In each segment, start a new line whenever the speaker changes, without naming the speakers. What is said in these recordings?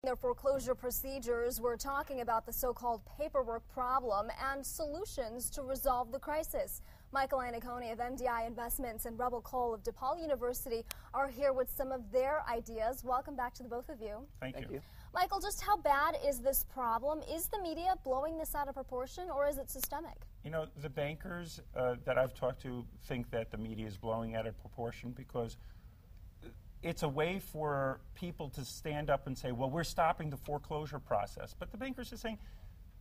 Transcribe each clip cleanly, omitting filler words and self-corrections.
Their foreclosure procedures, we're talking about the so-called paperwork problem and solutions to resolve the crisis. Michael Iannaccone of MDI Investments and Rebel Cole of DePaul University are here with some of their ideas. Welcome back to the both of you.
Thank you.
Michael, just how bad is this problem? Is the media blowing this out of proportion, or is it systemic?
You know, the bankers that I've talked to think that the media is blowing out of proportion because it's a way for people to stand up and say, well, we're stopping the foreclosure process. But the bankers are saying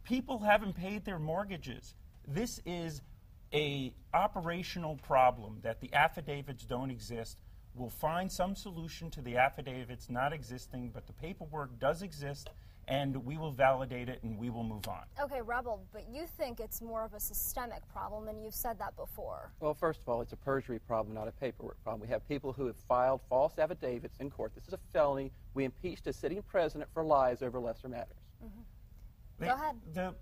people haven't paid their mortgages. This is an operational problem that the affidavits don't exist. We'll find some solution to the affidavits not existing, but the paperwork does exist, and we will validate it and we will move on.
Okay, Rebel, but you think it's more of a systemic problem, and you've said that before.
Well, first of all, it's a perjury problem, not a paperwork problem. We have people who have filed false affidavits in court. This is a felony. We impeached a sitting president for lies over lesser matters.
Mm-hmm. Go ahead.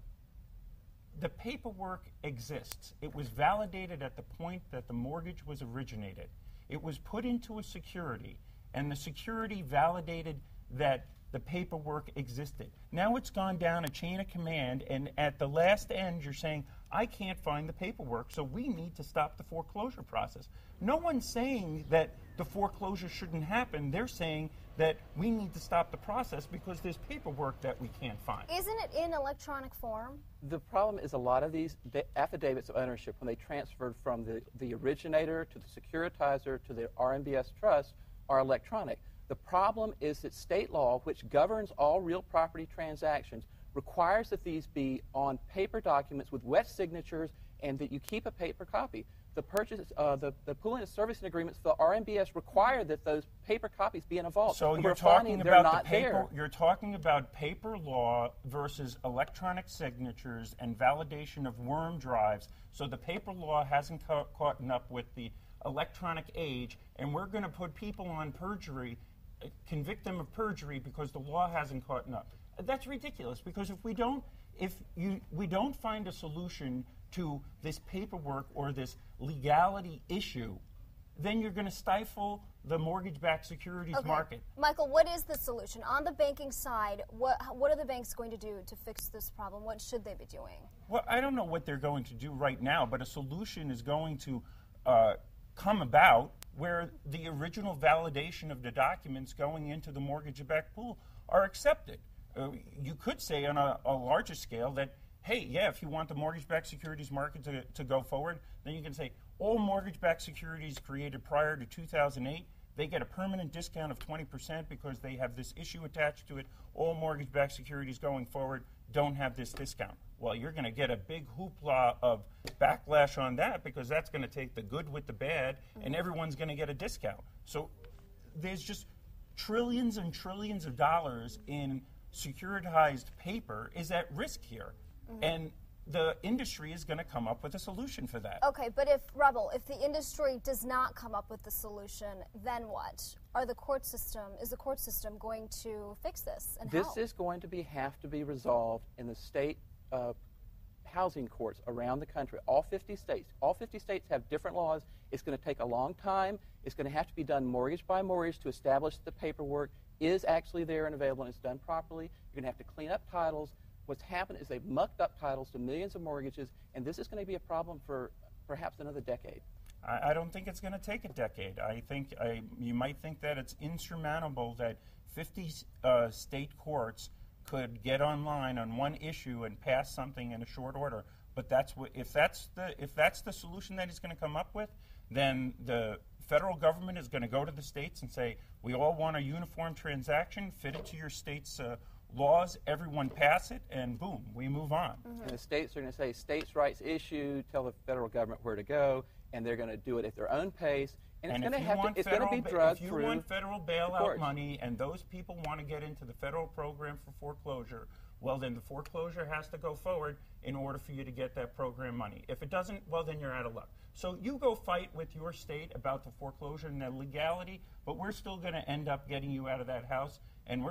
The paperwork exists. It was validated at the point that the mortgage was originated. It was put into a security, and the security validated that the paperwork existed. Now it's gone down a chain of command, and at the last end you're saying, I can't find the paperwork, so we need to stop the foreclosure process. No one's saying that the foreclosure shouldn't happen. They're saying that we need to stop the process because there's paperwork that we can't find.
Isn't it in electronic form?
The problem is a lot of these affidavits of ownership, when they transferred from the originator to the securitizer to the RMBS trust, are electronic. The problem is that state law, which governs all real property transactions, requires that these be on paper documents with wet signatures and that you keep a paper copy. The pooling and servicing agreements for the RMBS require that those paper copies be in a vault.
So you're talking about the paper. You're talking about paper law versus electronic signatures and validation of worm drives. So the paper law hasn't caught up with the electronic age, and we're going to put people on perjury, convict them of perjury because the law hasn't caught up. That's ridiculous, because if we don't find a solution to this paperwork or this legality issue, then you're going to stifle the mortgage-backed securities market.
Michael, what is the solution? On the banking side, what are the banks going to do to fix this problem? What should they be doing?
Well, I don't know what they're going to do right now, but a solution is going to come about where the original validation of the documents going into the mortgage-backed pool are accepted. You could say on a larger scale that, hey, yeah, if you want the mortgage-backed securities market to go forward, then you can say all mortgage-backed securities created prior to 2008, they get a permanent discount of 20% because they have this issue attached to it. All mortgage-backed securities going forward don't have this discount. Well, you're going to get a big hoopla of backlash on that because that's going to take the good with the bad, and everyone's going to get a discount. So there's just trillions and trillions of dollars in securitized paper is at risk here. And the industry is going to come up with a solution for that.
Okay, but if the industry does not come up with the solution, then what? Is the court system going to fix this? And
this
how?
is going to have to be resolved in the state housing courts around the country. All 50 states. All 50 states have different laws. It's going to take a long time. It's going to have to be done mortgage by mortgage to establish that the paperwork is actually there and available and it's done properly. You're going to have to clean up titles. What's happened is they've mucked up titles to millions of mortgages, and this is going to be a problem for perhaps another decade.
I don't think it's going to take a decade. I think you might think that it's insurmountable that 50 state courts could get online on one issue and pass something in a short order. But if that's the solution that he's going to come up with, then the federal government is going to go to the states and say, we all want a uniform transaction, fit it to your state's laws, everyone pass it, and boom, we move on.
And the states are going to say, states' rights issue, tell the federal government where to go, and they're going to do it at their own pace. And it's going to be drugged through.
If you want federal bailout money and those people want to get into the federal program for foreclosure, well, then the foreclosure has to go forward in order for you to get that program money. If it doesn't, well, then you're out of luck. So you go fight with your state about the foreclosure and the legality, but we're still going to end up getting you out of that house, and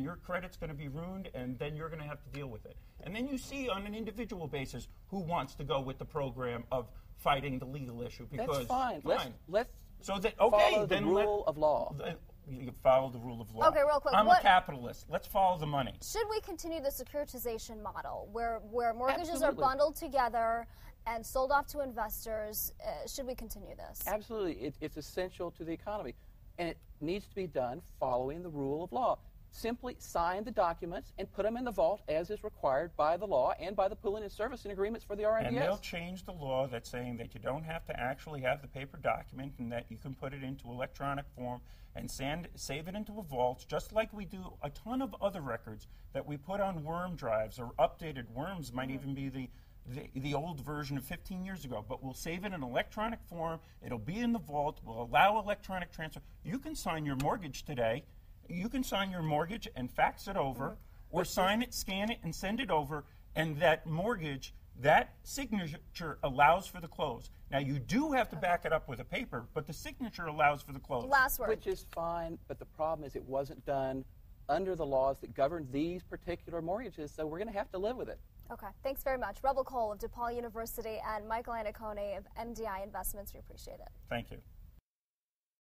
your credit's going to be ruined, and then you're going to have to deal with it. And then you see on an individual basis who wants to go with the program of fighting the legal issue. Because
that's fine. Let's
so that, okay,
follow
then
the rule of law.
you follow the rule of law.
Okay, real quick.
I'm a capitalist. Let's follow the money.
Should we continue the securitization model where mortgages
Absolutely.
are bundled together and sold off to investors? Should we continue this?
Absolutely. It's essential to the economy. And it needs to be done following the rule of law. Simply sign the documents and put them in the vault as is required by the law and by the pooling and servicing agreements for the RMBS.
And they'll change the law that's saying that you don't have to actually have the paper document and that you can put it into electronic form and save it into a vault, just like we do a ton of other records that we put on worm drives, or updated worms might even be the old version of 15 years ago, but we'll save it in electronic form. It'll be in the vault. We'll allow electronic transfer. You can sign your mortgage today. You can sign your mortgage and fax it over, or sign it, scan it, and send it over, and that mortgage, that signature allows for the close. Now, you do have to back it up with a paper, but the signature allows for the close.
Last word.
Which is fine, but the problem is it wasn't done under the laws that govern these particular mortgages, so we're going to have to live with it.
Okay, thanks very much. Rebel Cole of DePaul University and Michael Iannaccone of MDI Investments. We appreciate it.
Thank you.